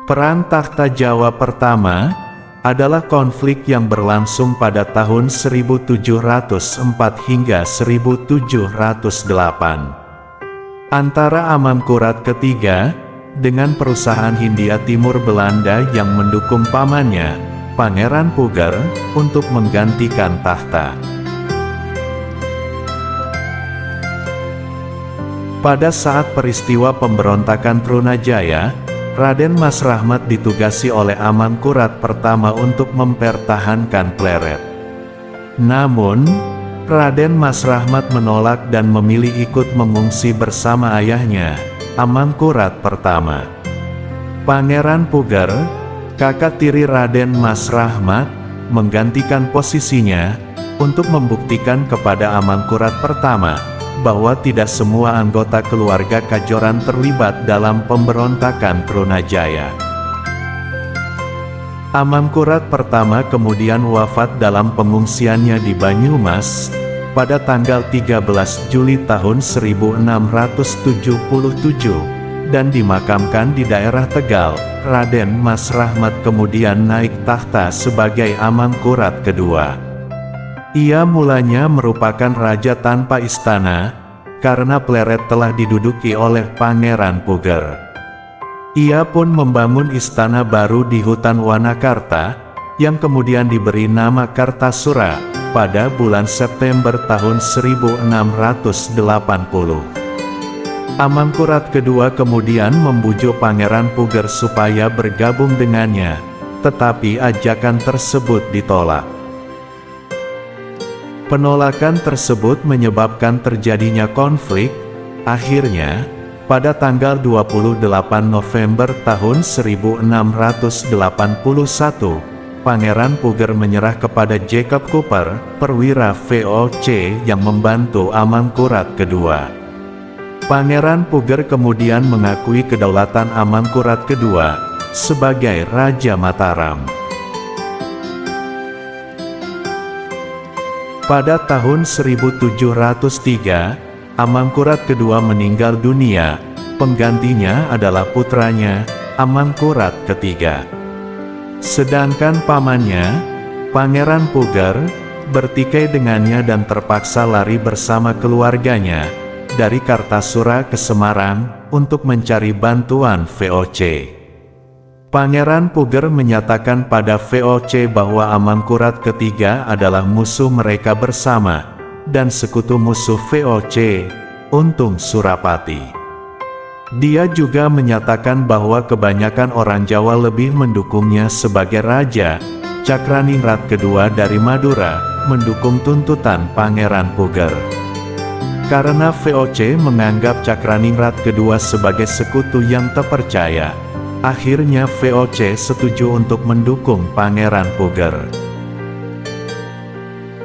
Perang Takhta Jawa pertama adalah konflik yang berlangsung pada tahun 1704 hingga 1708 antara Amangkurat ketiga dengan perusahaan Hindia Timur Belanda yang mendukung pamannya, Pangeran Puger, untuk menggantikan takhta. Pada saat peristiwa pemberontakan Trunajaya, Raden Mas Rahmat ditugasi oleh Amangkurat pertama untuk mempertahankan Pleret. Namun, Raden Mas Rahmat menolak dan memilih ikut mengungsi bersama ayahnya, Amangkurat pertama. Pangeran Puger, kakak tiri Raden Mas Rahmat, menggantikan posisinya untuk membuktikan kepada Amangkurat pertama bahwa tidak semua anggota keluarga Kajoran terlibat dalam pemberontakan Trunajaya. Amangkurat pertama kemudian wafat dalam pengungsiannya di Banyumas pada tanggal 13 Juli tahun 1677 dan dimakamkan di daerah Tegal. Raden Mas Rahmat kemudian naik takhta sebagai Amangkurat kedua. Ia mulanya merupakan raja tanpa istana, karena Pleret telah diduduki oleh Pangeran Puger. Ia pun membangun istana baru di hutan Wanakarta, yang kemudian diberi nama Kartasura, pada bulan September tahun 1680. Amangkurat kedua kemudian membujuk Pangeran Puger supaya bergabung dengannya, tetapi ajakan tersebut ditolak. Penolakan tersebut menyebabkan terjadinya konflik. Akhirnya, pada tanggal 28 November tahun 1681, Pangeran Puger menyerah kepada Jacob Cooper, perwira VOC yang membantu Amangkurat kedua. Pangeran Puger kemudian mengakui kedaulatan Amangkurat kedua sebagai Raja Mataram. Pada tahun 1703, Amangkurat kedua meninggal dunia. Penggantinya adalah putranya, Amangkurat ketiga. Sedangkan pamannya, Pangeran Puger, bertikai dengannya dan terpaksa lari bersama keluarganya dari Kartasura ke Semarang untuk mencari bantuan VOC. Pangeran Puger menyatakan pada VOC bahwa Amangkurat ketiga adalah musuh mereka bersama, dan sekutu musuh VOC, Untung Surapati. Dia juga menyatakan bahwa kebanyakan orang Jawa lebih mendukungnya sebagai raja. Cakraningrat kedua dari Madura, mendukung tuntutan Pangeran Puger. Karena VOC menganggap Cakraningrat kedua sebagai sekutu yang terpercaya, akhirnya VOC setuju untuk mendukung Pangeran Puger.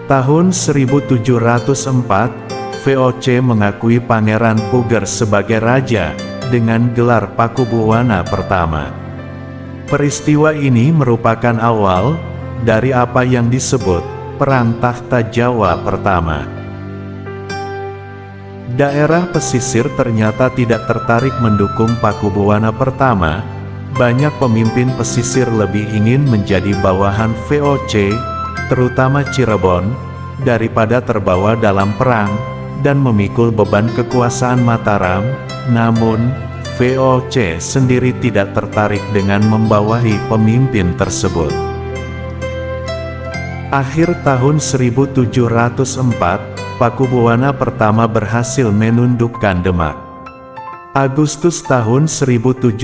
Tahun 1704, VOC mengakui Pangeran Puger sebagai raja, dengan gelar Pakubuwana pertama. Peristiwa ini merupakan awal dari apa yang disebut Perang Takhta Jawa pertama. Daerah pesisir ternyata tidak tertarik mendukung Pakubuwana pertama. Banyak pemimpin pesisir lebih ingin menjadi bawahan VOC, terutama Cirebon, daripada terbawa dalam perang, dan memikul beban kekuasaan Mataram. Namun, VOC sendiri tidak tertarik dengan membawahi pemimpin tersebut. Akhir tahun 1704, Pakubuwana pertama berhasil menundukkan Demak. Agustus tahun 1705,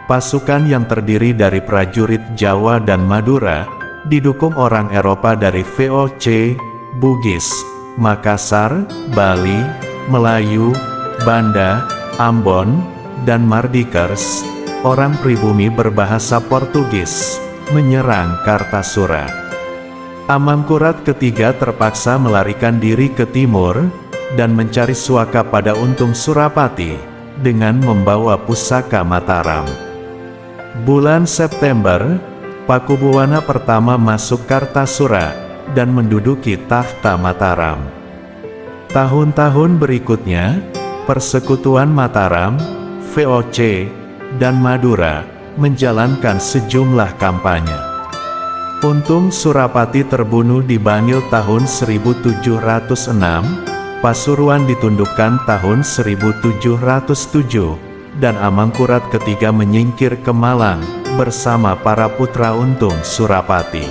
pasukan yang terdiri dari prajurit Jawa dan Madura, didukung orang Eropa dari VOC, Bugis, Makassar, Bali, Melayu, Banda, Ambon, dan Mardikers, orang pribumi berbahasa Portugis, menyerang Kartasura. Amangkurat ketiga terpaksa melarikan diri ke timur, dan mencari suaka pada Untung Surapati, dengan membawa pusaka Mataram. Bulan September, Pakubuwana pertama masuk Kartasura, dan menduduki takhta Mataram. Tahun-tahun berikutnya, Persekutuan Mataram, VOC, dan Madura, menjalankan sejumlah kampanye. Untung Surapati terbunuh di Bangil tahun 1706, Pasuruan ditundukkan tahun 1707, dan Amangkurat ketiga menyingkir ke Malang, bersama para putra Untung Surapati.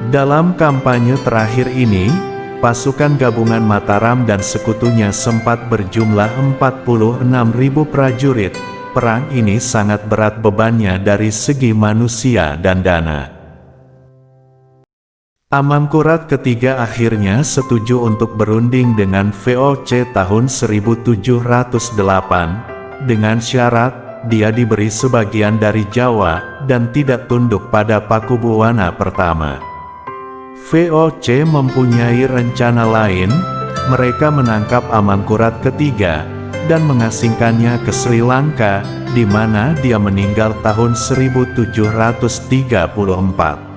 Dalam kampanye terakhir ini, pasukan gabungan Mataram dan sekutunya sempat berjumlah 46.000 prajurit. Perang ini sangat berat bebannya dari segi manusia dan dana. Amangkurat ketiga akhirnya setuju untuk berunding dengan VOC tahun 1708, dengan syarat, dia diberi sebagian dari Jawa, dan tidak tunduk pada Pakubuwana pertama. VOC mempunyai rencana lain, mereka menangkap Amangkurat ketiga, dan mengasingkannya ke Sri Lanka, di mana dia meninggal tahun 1734.